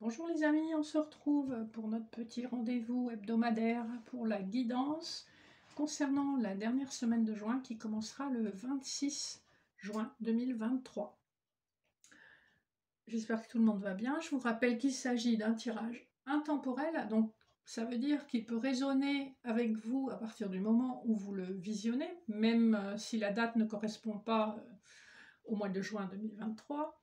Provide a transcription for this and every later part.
Bonjour les amis, on se retrouve pour notre petit rendez-vous hebdomadaire pour la guidance concernant la dernière semaine de juin qui commencera le 26 juin 2023. J'espère que tout le monde va bien. Je vous rappelle qu'il s'agit d'un tirage intemporel, donc ça veut dire qu'il peut résonner avec vous à partir du moment où vous le visionnez, même si la date ne correspond pas au mois de juin 2023.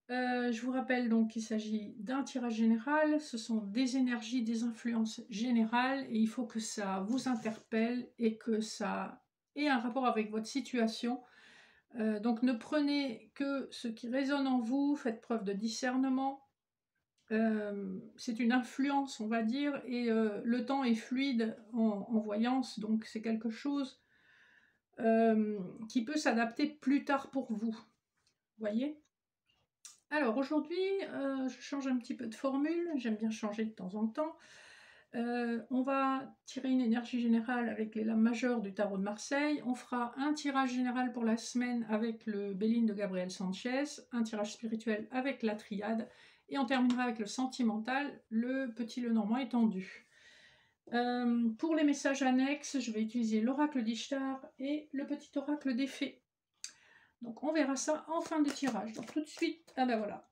Je vous rappelle donc qu'il s'agit d'un tirage général, ce sont des énergies, des influences générales, et il faut que ça vous interpelle et que ça ait un rapport avec votre situation. Donc ne prenez que ce qui résonne en vous, faites preuve de discernement. C'est une influence, on va dire, et le temps est fluide en voyance, donc c'est quelque chose qui peut s'adapter plus tard pour vous. Voyez ? Alors aujourd'hui, je change un petit peu de formule, j'aime bien changer de temps en temps. On va tirer une énergie générale avec les lames majeures du tarot de Marseille. On fera un tirage général pour la semaine avec le Béline de Gabriel Sanchez, un tirage spirituel avec la triade, et on terminera avec le sentimental, le petit Lenormand étendu. Pour les messages annexes, je vais utiliser l'oracle d'Ishtar et le petit oracle des fées. Donc on verra ça en fin de tirage. Donc tout de suite, ah ben voilà.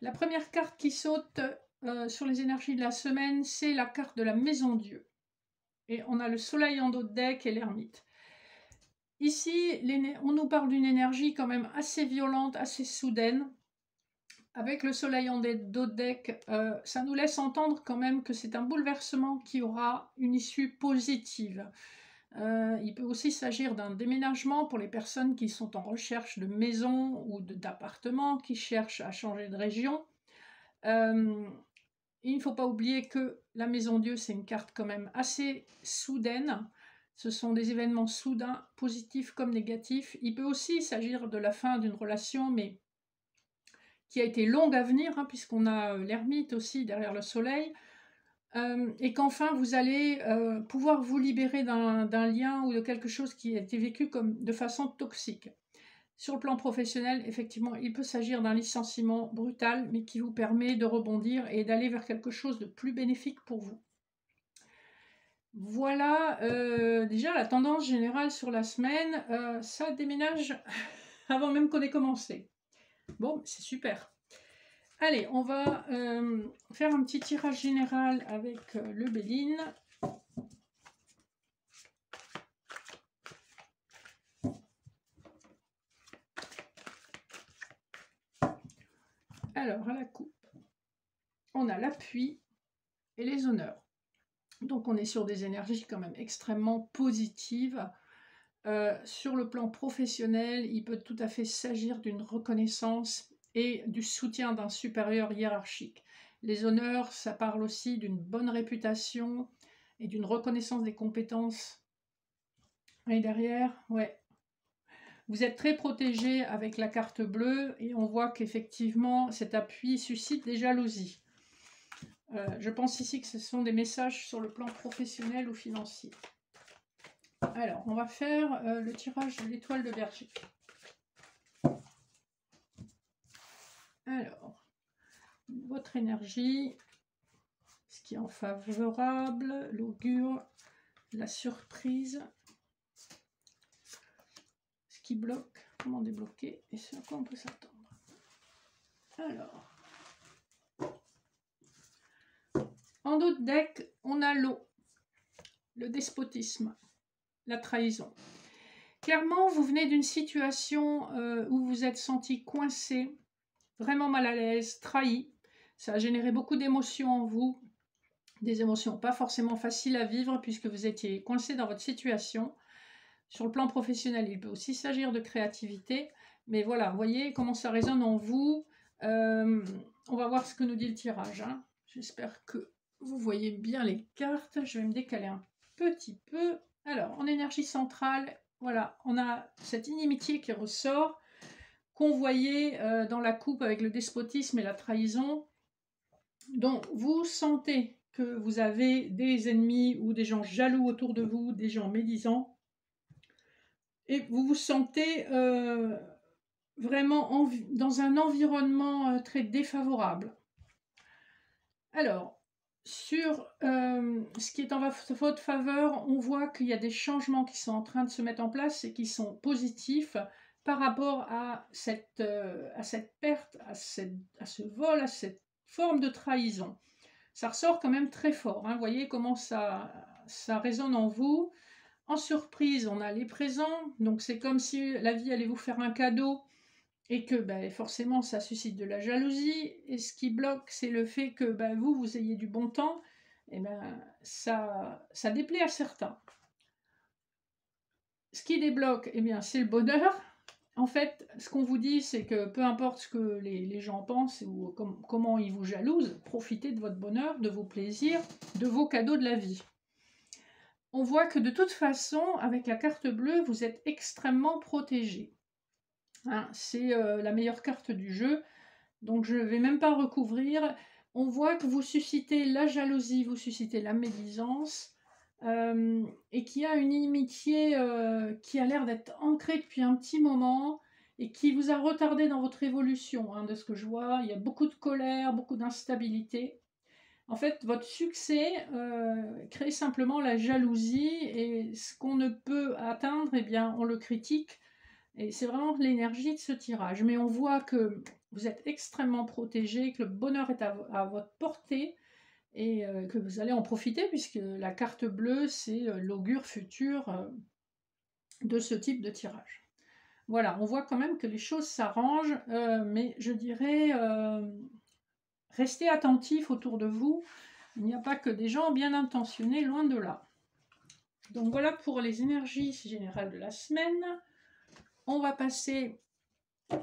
La première carte qui saute sur les énergies de la semaine, c'est la carte de la Maison Dieu. Et on a le soleil en dos de deck et l'ermite. Ici, on nous parle d'une énergie quand même assez violente, assez soudaine. Avec le soleil en dos de deck, ça nous laisse entendre quand même que c'est un bouleversement qui aura une issue positive. Il peut aussi s'agir d'un déménagement pour les personnes qui sont en recherche de maison ou d'appartement, qui cherchent à changer de région. Il ne faut pas oublier que la Maison Dieu, c'est une carte quand même assez soudaine. Ce sont des événements soudains, positifs comme négatifs. Il peut aussi s'agir de la fin d'une relation, mais qui a été longue à venir, hein, puisqu'on a l'ermite aussi derrière le soleil. Et qu'enfin vous allez pouvoir vous libérer d'un lien ou de quelque chose qui a été vécu comme de façon toxique. Sur le plan professionnel, effectivement, il peut s'agir d'un licenciement brutal, mais qui vous permet de rebondir et d'aller vers quelque chose de plus bénéfique pour vous. Voilà déjà la tendance générale sur la semaine. Ça déménage avant même qu'on ait commencé. Bon, c'est super. Allez, on va faire un petit tirage général avec le Béline. Alors, à la coupe, on a l'appui et les honneurs. Donc, on est sur des énergies quand même extrêmement positives. Sur le plan professionnel, il peut tout à fait s'agir d'une reconnaissance et du soutien d'un supérieur hiérarchique. Les honneurs, ça parle aussi d'une bonne réputation et d'une reconnaissance des compétences. Et derrière, ouais, vous êtes très protégé avec la carte bleue et on voit qu'effectivement, cet appui suscite des jalousies. Je pense ici que ce sont des messages sur le plan professionnel ou financier. Alors, on va faire le tirage de l'étoile de Berger. Alors, votre énergie, ce qui est en favorable, l'augure, la surprise, ce qui bloque, comment débloquer et ce à quoi on peut s'attendre. Alors, en dos de deck, on a l'eau, le despotisme, la trahison. Clairement, vous venez d'une situation où vous êtes senti coincé, vraiment mal à l'aise, trahi. Ça a généré beaucoup d'émotions en vous, des émotions pas forcément faciles à vivre puisque vous étiez coincé dans votre situation. Sur le plan professionnel, il peut aussi s'agir de créativité. Mais voilà, vous voyez comment ça résonne en vous. On va voir ce que nous dit le tirage. Hein. J'espère que vous voyez bien les cartes. Je vais me décaler un petit peu. Alors, en énergie centrale, voilà, on a cette inimitié qui ressort, qu'on voyait dans la coupe avec le despotisme et la trahison. Donc, vous sentez que vous avez des ennemis ou des gens jaloux autour de vous, des gens médisants, et vous vous sentez vraiment dans un environnement très défavorable. Alors, sur ce qui est en votre faveur, on voit qu'il y a des changements qui sont en train de se mettre en place et qui sont positifs par rapport à cette perte, à ce vol, à cette forme de trahison. Ça ressort quand même très fort, hein. Vous voyez comment ça résonne en vous. En surprise, on a les présents, donc c'est comme si la vie allait vous faire un cadeau et que forcément ça suscite de la jalousie. Et ce qui bloque, c'est le fait que vous ayez du bon temps, et ça déplaît à certains. Ce qui débloque, c'est le bonheur. En fait, ce qu'on vous dit, c'est que peu importe ce que les gens pensent ou comment ils vous jalousent, profitez de votre bonheur, de vos plaisirs, de vos cadeaux de la vie. On voit que de toute façon, avec la carte bleue, vous êtes extrêmement protégé. Hein, c'est la meilleure carte du jeu, donc je ne vais même pas recouvrir. On voit que vous suscitez la jalousie, vous suscitez la médisance, et qu'il y a une inimitié qui a l'air d'être ancrée depuis un petit moment et qui vous a retardé dans votre évolution, hein, de ce que je vois. Il y a beaucoup de colère, beaucoup d'instabilité. En fait, votre succès crée simplement la jalousie, et ce qu'on ne peut atteindre, on le critique. Et c'est vraiment l'énergie de ce tirage. Mais on voit que vous êtes extrêmement protégé, que le bonheur est à votre portée, et que vous allez en profiter, puisque la carte bleue, c'est l'augure futur de ce type de tirage. Voilà, on voit quand même que les choses s'arrangent, mais je dirais, restez attentifs autour de vous. Il n'y a pas que des gens bien intentionnés, loin de là. Donc voilà pour les énergies générales de la semaine. On va passer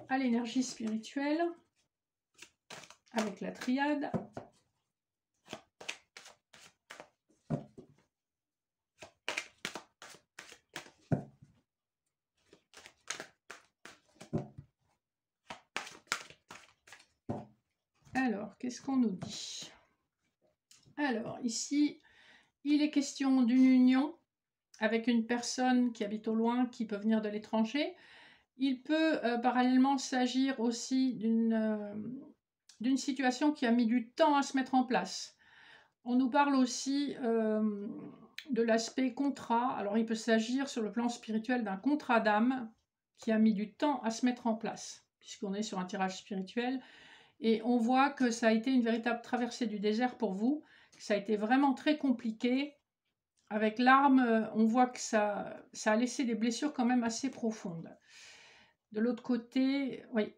à l'énergie spirituelle avec la triade. Alors, qu'est-ce qu'on nous dit? Alors, ici, il est question d'une union avec une personne qui habite au loin, qui peut venir de l'étranger. Il peut parallèlement s'agir aussi d'une situation qui a mis du temps à se mettre en place. On nous parle aussi de l'aspect contrat. Alors, il peut s'agir sur le plan spirituel d'un contrat d'âme qui a mis du temps à se mettre en place, puisqu'on est sur un tirage spirituel. Et on voit que ça a été une véritable traversée du désert pour vous. Ça a été vraiment très compliqué. Avec l'arme, on voit que ça a laissé des blessures quand même assez profondes. De l'autre côté, oui.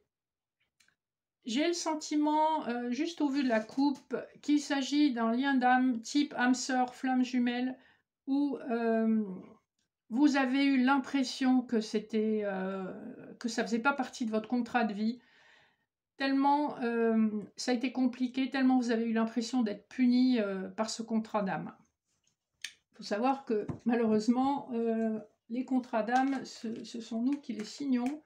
J'ai le sentiment, juste au vu de la coupe, qu'il s'agit d'un lien d'âme type âme sœur, flamme jumelle, où vous avez eu l'impression que ça faisait pas partie de votre contrat de vie. Tellement ça a été compliqué, tellement vous avez eu l'impression d'être puni par ce contrat d'âme. Il faut savoir que malheureusement, les contrats d'âme, ce sont nous qui les signons,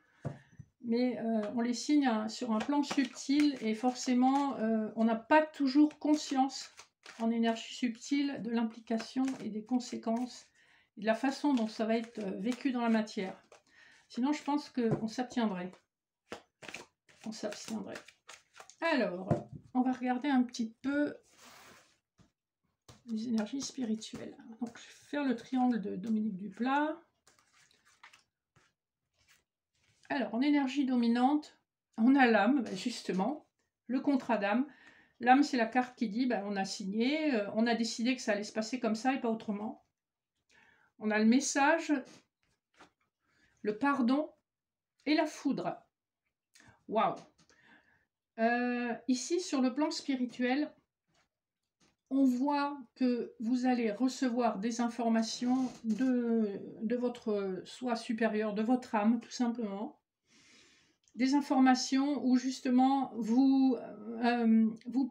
mais on les signe sur un plan subtil, et forcément, on n'a pas toujours conscience en énergie subtile de l'implication et des conséquences, et de la façon dont ça va être vécu dans la matière. Sinon, je pense qu'on s'abstiendrait. On s'abstiendrait. Alors, on va regarder un petit peu les énergies spirituelles. Donc, je vais faire le triangle de Dominique Duplat. Alors, en énergie dominante, on a l'âme, justement, le contrat d'âme. L'âme, c'est la carte qui dit, on a signé, on a décidé que ça allait se passer comme ça et pas autrement. On a le message, le pardon et la foudre. Waouh! Ici, sur le plan spirituel, on voit que vous allez recevoir des informations de votre soi supérieur, de votre âme, tout simplement. Des informations où justement vous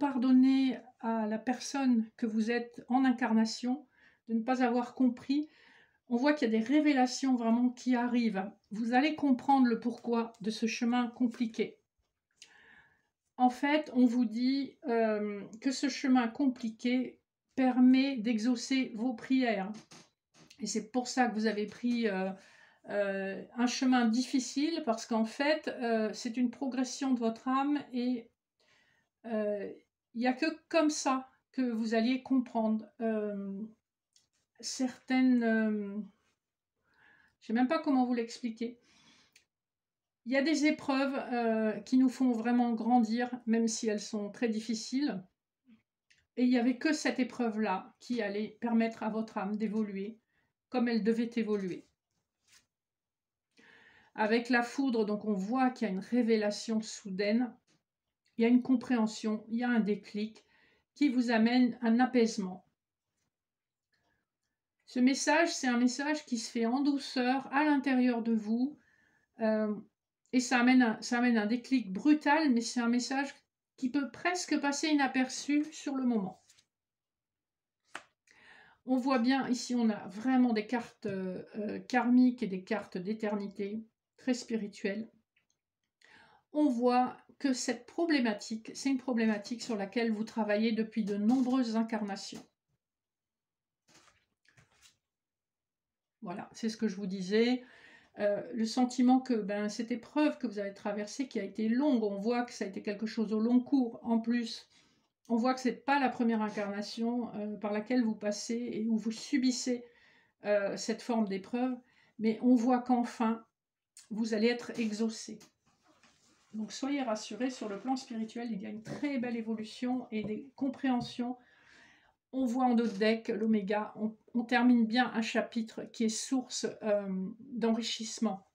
pardonnez à la personne que vous êtes en incarnation de ne pas avoir compris. On voit qu'il y a des révélations vraiment qui arrivent. Vous allez comprendre le pourquoi de ce chemin compliqué. En fait, on vous dit que ce chemin compliqué permet d'exaucer vos prières. Et c'est pour ça que vous avez pris un chemin difficile, parce qu'en fait, c'est une progression de votre âme, et il n'y a que comme ça que vous alliez comprendre certaines... je ne sais même pas comment vous l'expliquer. Il y a des épreuves qui nous font vraiment grandir, même si elles sont très difficiles. Et il n'y avait que cette épreuve-là qui allait permettre à votre âme d'évoluer comme elle devait évoluer. Avec la foudre, donc on voit qu'il y a une révélation soudaine, il y a une compréhension, il y a un déclic qui vous amène un apaisement. Ce message, c'est un message qui se fait en douceur à l'intérieur de vous et ça amène un déclic brutal, mais c'est un message qui peut presque passer inaperçu sur le moment. On voit bien, ici on a vraiment des cartes karmiques et des cartes d'éternité, très spirituelles. On voit que cette problématique, c'est une problématique sur laquelle vous travaillez depuis de nombreuses incarnations. Voilà, c'est ce que je vous disais. Le sentiment que cette épreuve que vous avez traversée, qui a été longue, on voit que ça a été quelque chose au long cours. En plus, on voit que ce n'est pas la première incarnation par laquelle vous passez et où vous subissez cette forme d'épreuve, mais on voit qu'enfin, vous allez être exaucé. Donc soyez rassurés, sur le plan spirituel, il y a une très belle évolution et des compréhensions. On voit en d'autres decks l'oméga, on termine bien un chapitre qui est source d'enrichissement.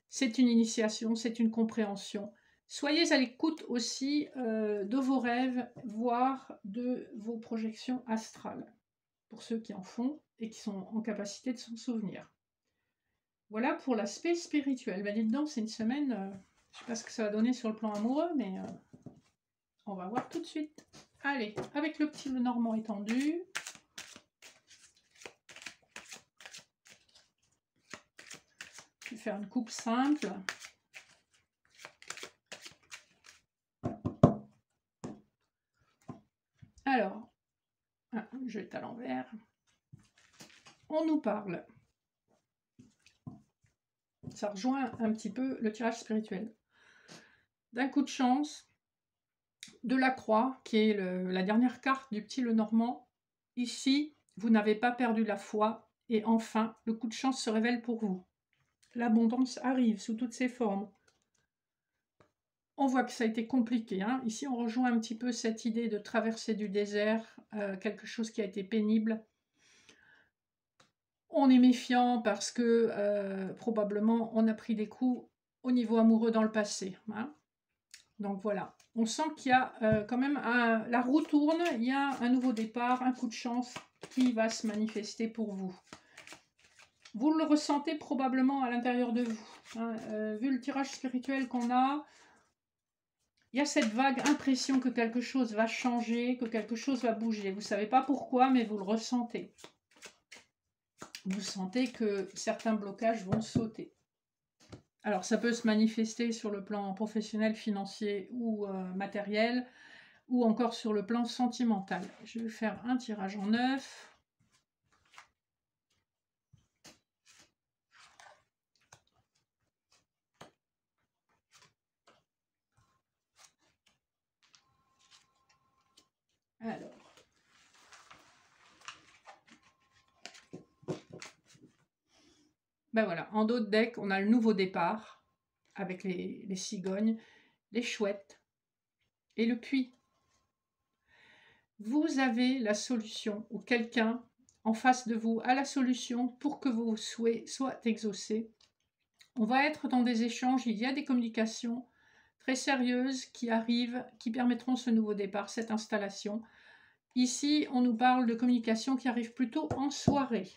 C'est une initiation, c'est une compréhension. Soyez à l'écoute aussi de vos rêves, voire de vos projections astrales, pour ceux qui en font et qui sont en capacité de s'en souvenir. Voilà pour l'aspect spirituel. Dites-donc, c'est une semaine, je ne sais pas ce que ça va donner sur le plan amoureux, mais on va voir tout de suite. Allez, avec le petit Lenormand étendu. Je vais faire une coupe simple. Alors, je vais être à l'envers. On nous parle. Ça rejoint un petit peu le tirage spirituel. D'un coup de chance, de la croix, qui est la dernière carte du petit Lenormand. Ici, vous n'avez pas perdu la foi et enfin, le coup de chance se révèle pour vous. L'abondance arrive sous toutes ses formes. On voit que ça a été compliqué. Ici, on rejoint un petit peu cette idée de traverser du désert, quelque chose qui a été pénible. On est méfiant parce que probablement on a pris des coups au niveau amoureux dans le passé. Donc voilà, on sent qu'il y a quand même la roue tourne, il y a un nouveau départ, un coup de chance qui va se manifester pour vous. Vous le ressentez probablement à l'intérieur de vous. Vu le tirage spirituel qu'on a, il y a cette vague impression que quelque chose va changer, que quelque chose va bouger. Vous ne savez pas pourquoi, mais vous le ressentez. Vous sentez que certains blocages vont sauter. Alors, ça peut se manifester sur le plan professionnel, financier ou matériel, ou encore sur le plan sentimental. Je vais faire un tirage en 9. Alors. Voilà, en dos de deck, on a le nouveau départ, avec les cigognes, les chouettes et le puits. Vous avez la solution, ou quelqu'un en face de vous a la solution pour que vos souhaits soient exaucés. On va être dans des échanges, il y a des communications très sérieuses qui arrivent, qui permettront ce nouveau départ, cette installation. Ici, on nous parle de communication qui arrive plutôt en soirée.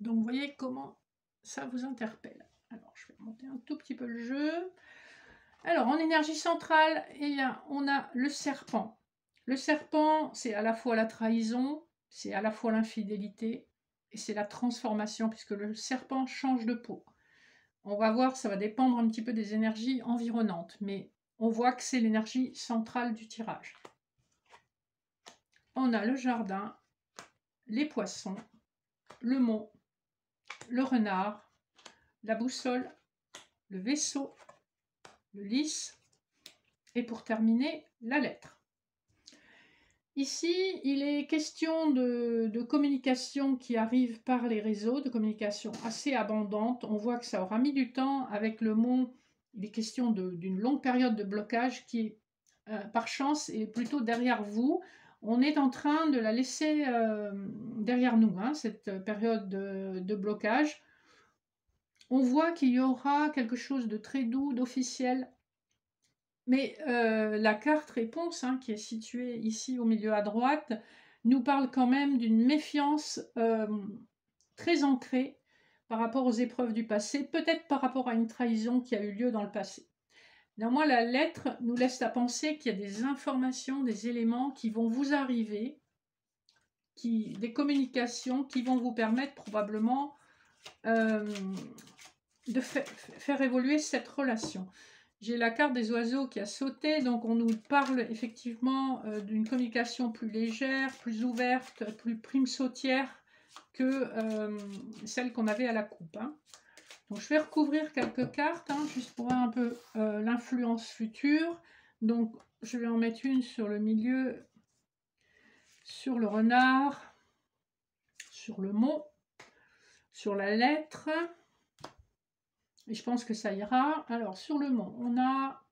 Donc, vous voyez comment ça vous interpelle. Alors, je vais monter un tout petit peu le jeu. Alors, en énergie centrale, on a le serpent. Le serpent, c'est à la fois la trahison, c'est à la fois l'infidélité, et c'est la transformation, puisque le serpent change de peau. On va voir, ça va dépendre un petit peu des énergies environnantes, mais on voit que c'est l'énergie centrale du tirage. On a le jardin, les poissons, le mont, le renard, la boussole, le vaisseau, le lys, et pour terminer, la lettre. Ici, il est question de communication qui arrive par les réseaux, de communication assez abondante. On voit que ça aura mis du temps avec le mont. Il est question d'une longue période de blocage qui, par chance, est plutôt derrière vous. On est en train de la laisser derrière nous, hein, cette période de blocage. On voit qu'il y aura quelque chose de très doux, d'officiel. Mais la carte réponse, hein, qui est située ici au milieu à droite, nous parle quand même d'une méfiance très ancrée par rapport aux épreuves du passé, peut-être par rapport à une trahison qui a eu lieu dans le passé. Néanmoins, la lettre nous laisse à penser qu'il y a des informations, des éléments qui vont vous arriver, des communications qui vont vous permettre probablement de faire évoluer cette relation. J'ai la carte des oiseaux qui a sauté, donc on nous parle effectivement d'une communication plus légère, plus ouverte, plus prime sautière que celle qu'on avait à la coupe, hein. Donc je vais recouvrir quelques cartes, hein, juste pour voir un peu l'influence future. Donc je vais en mettre une sur le milieu, sur le renard, sur le mot, sur la lettre. Et je pense que ça ira. Alors, sur le mont, on a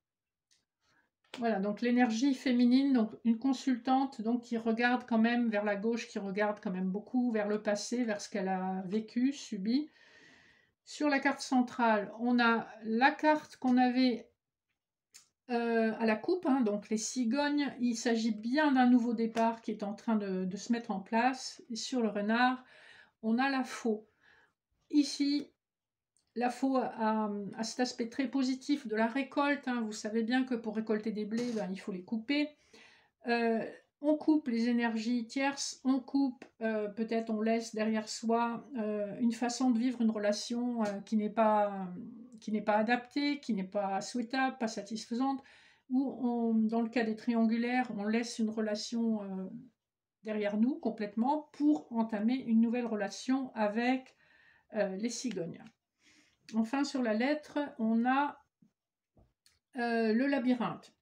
voilà, donc l'énergie féminine, donc une consultante donc, qui regarde quand même vers la gauche, qui regarde quand même beaucoup vers le passé, vers ce qu'elle a vécu, subi. Sur la carte centrale, on a la carte qu'on avait à la coupe, hein, donc les cigognes. Il s'agit bien d'un nouveau départ qui est en train de se mettre en place. Et sur le renard, on a la faux. Ici, la faux a cet aspect très positif de la récolte, hein. Vous savez bien que pour récolter des blés, ben, il faut les couper. On coupe les énergies tierces, on coupe, peut-être on laisse derrière soi une façon de vivre une relation qui n'est pas adaptée, qui n'est pas souhaitable, pas satisfaisante, ou dans le cas des triangulaires, on laisse une relation derrière nous complètement pour entamer une nouvelle relation avec les cigognes. Enfin, sur la lettre, on a le labyrinthe.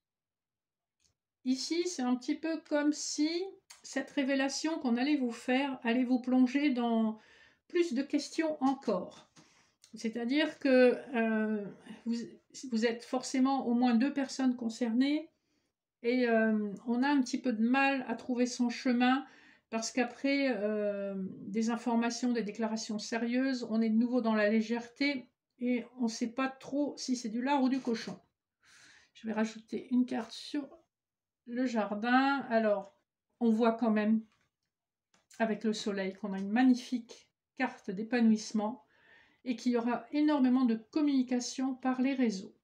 Ici, c'est un petit peu comme si cette révélation qu'on allait vous faire allait vous plonger dans plus de questions encore. C'est-à-dire que vous êtes forcément au moins 2 personnes concernées et on a un petit peu de mal à trouver son chemin parce qu'après des informations, des déclarations sérieuses, on est de nouveau dans la légèreté et on ne sait pas trop si c'est du lard ou du cochon. Je vais rajouter une carte sur le jardin. Alors, on voit quand même, avec le soleil, qu'on a une magnifique carte d'épanouissement et qu'il y aura énormément de communication par les réseaux.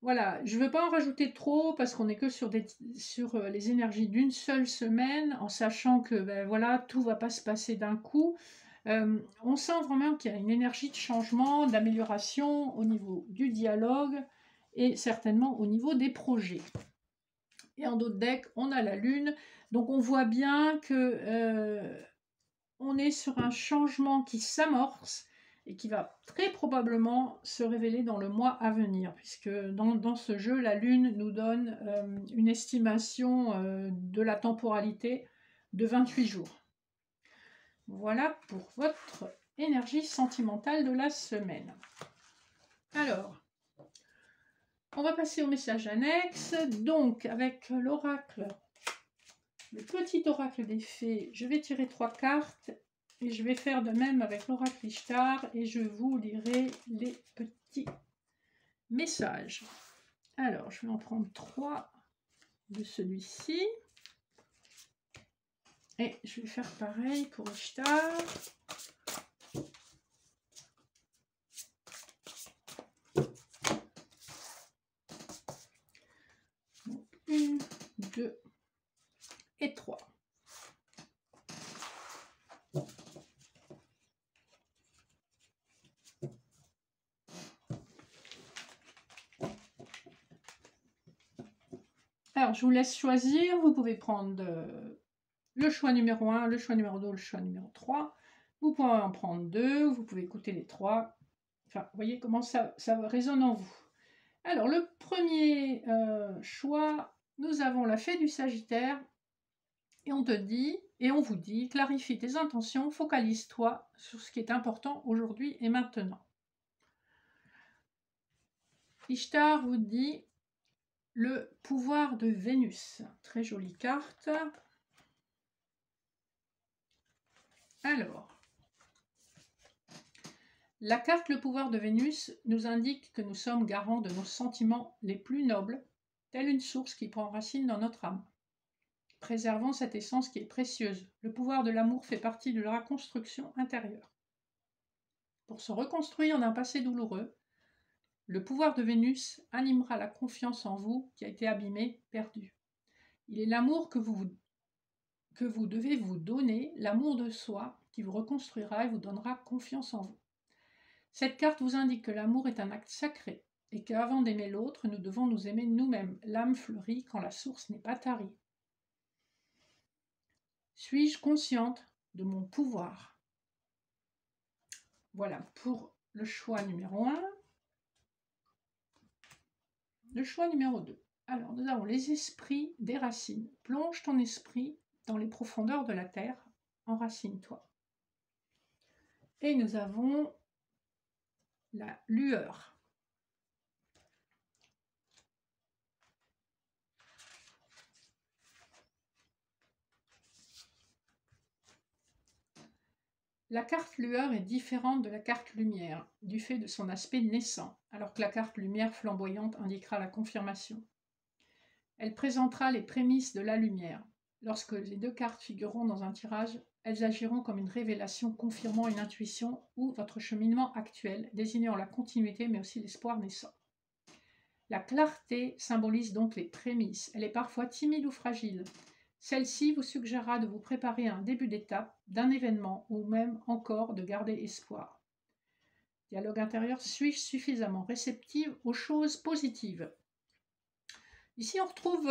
Voilà, je ne veux pas en rajouter trop parce qu'on n'est que sur les énergies d'une seule semaine, en sachant que ben, voilà, tout ne va pas se passer d'un coup. On sent vraiment qu'il y a une énergie de changement, d'amélioration au niveau du dialogue et certainement au niveau des projets. Et en d'autres decks, on a la lune. Donc on voit bien que on est sur un changement qui s'amorce et qui va très probablement se révéler dans le mois à venir, puisque dans ce jeu, la lune nous donne une estimation de la temporalité de 28 jours. Voilà pour votre énergie sentimentale de la semaine. Alors, on va passer au message annexe. Donc, avec l'oracle, le petit oracle des fées, je vais tirer 3 cartes et je vais faire de même avec l'oracle Ishtar et je vous lirai les petits messages. Alors, je vais en prendre 3 de celui-ci et je vais faire pareil pour Ishtar. Donc, 1, 2 et 3. Alors, je vous laisse choisir. Vous pouvez prendre le choix numéro 1, le choix numéro 2, le choix numéro 3. Vous pouvez en prendre 2. Vous pouvez écouter les 3. Enfin, vous voyez comment ça résonne en vous. Alors, le premier choix, nous avons la fée du Sagittaire Et on te dit, et on vous dit, clarifie tes intentions, focalise-toi sur ce qui est important aujourd'hui et maintenant. Ishtar vous dit le pouvoir de Vénus. Très jolie carte. Alors, la carte le pouvoir de Vénus nous indique que nous sommes garants de nos sentiments les plus nobles, telle une source qui prend racine dans notre âme. Préservons cette essence qui est précieuse. Le pouvoir de l'amour fait partie de la reconstruction intérieure. Pour se reconstruire d'un passé douloureux, le pouvoir de Vénus animera la confiance en vous qui a été abîmée, perdue. Il est l'amour que vous devez vous donner, l'amour de soi, qui vous reconstruira et vous donnera confiance en vous. Cette carte vous indique que l'amour est un acte sacré et qu'avant d'aimer l'autre, nous devons nous aimer nous-mêmes. L'âme fleurit quand la source n'est pas tarie. Suis-je consciente de mon pouvoir? Voilà pour le choix numéro 1. Le choix numéro 2. Alors, nous avons les esprits des racines. Plonge ton esprit dans les profondeurs de la terre, enracine-toi. Et nous avons la lueur. La carte lueur est différente de la carte lumière, du fait de son aspect naissant, alors que la carte lumière flamboyante indiquera la confirmation. Elle présentera les prémices de la lumière. Lorsque les deux cartes figureront dans un tirage, elles agiront comme une révélation confirmant une intuition ou votre cheminement actuel, désignant la continuité mais aussi l'espoir naissant. La clarté symbolise donc les prémices. Elle est parfois timide ou fragile. Celle-ci vous suggérera de vous préparer à un début d'étape, d'un événement ou même encore de garder espoir. Dialogue intérieur, suis-je suffisamment réceptive aux choses positives? Ici, on retrouve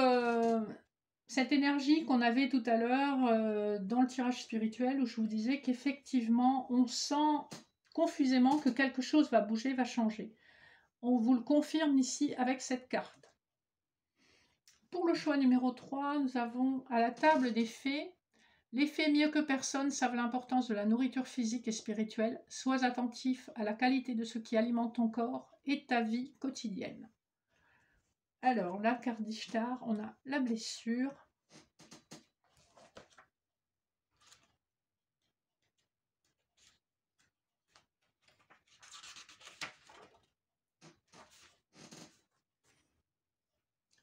cette énergie qu'on avait tout à l'heure dans le tirage spirituel où je vous disais qu'effectivement, on sent confusément que quelque chose va bouger, va changer. On vous le confirme ici avec cette carte. Pour le choix numéro 3, nous avons à la table des fées. Les fées mieux que personne savent l'importance de la nourriture physique et spirituelle. Sois attentif à la qualité de ce qui alimente ton corps et ta vie quotidienne. Alors, la carte d'Ishtar, on a la blessure.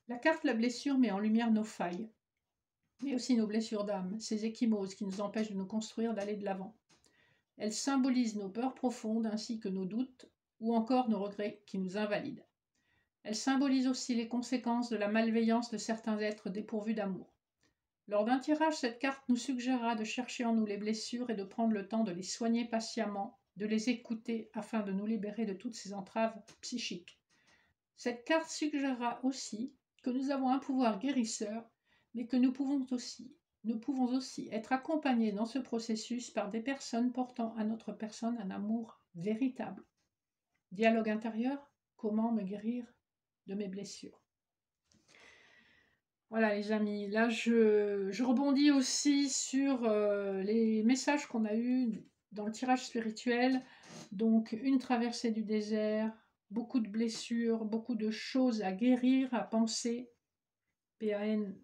La carte la blessure met en lumière nos failles, mais aussi nos blessures d'âme, ces ecchymoses qui nous empêchent de nous construire, d'aller de l'avant. Elle symbolise nos peurs profondes ainsi que nos doutes ou encore nos regrets qui nous invalident. Elle symbolise aussi les conséquences de la malveillance de certains êtres dépourvus d'amour. Lors d'un tirage, cette carte nous suggérera de chercher en nous les blessures et de prendre le temps de les soigner patiemment, de les écouter afin de nous libérer de toutes ces entraves psychiques. Cette carte suggérera aussi que nous avons un pouvoir guérisseur, mais que nous pouvons aussi être accompagnés dans ce processus par des personnes portant à notre personne un amour véritable. Dialogue intérieur, comment me guérir de mes blessures? Voilà les amis, là je rebondis aussi sur les messages qu'on a eus dans le tirage spirituel. Donc une traversée du désert, beaucoup de blessures, beaucoup de choses à guérir, à penser, P-A-N-S-E-R,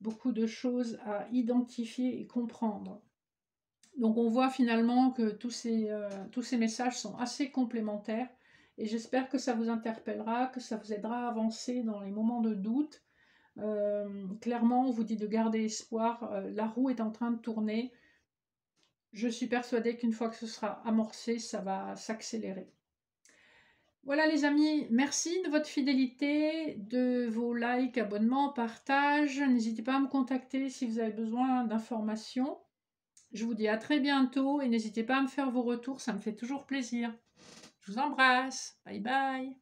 beaucoup de choses à identifier et comprendre. Donc on voit finalement que tous ces messages sont assez complémentaires et j'espère que ça vous interpellera, que ça vous aidera à avancer dans les moments de doute. Clairement, on vous dit de garder espoir, la roue est en train de tourner. Je suis persuadée qu'une fois que ce sera amorcé, ça va s'accélérer. Voilà les amis, merci de votre fidélité, de vos likes, abonnements, partages. N'hésitez pas à me contacter si vous avez besoin d'informations. Je vous dis à très bientôt et n'hésitez pas à me faire vos retours, ça me fait toujours plaisir. Je vous embrasse, bye bye.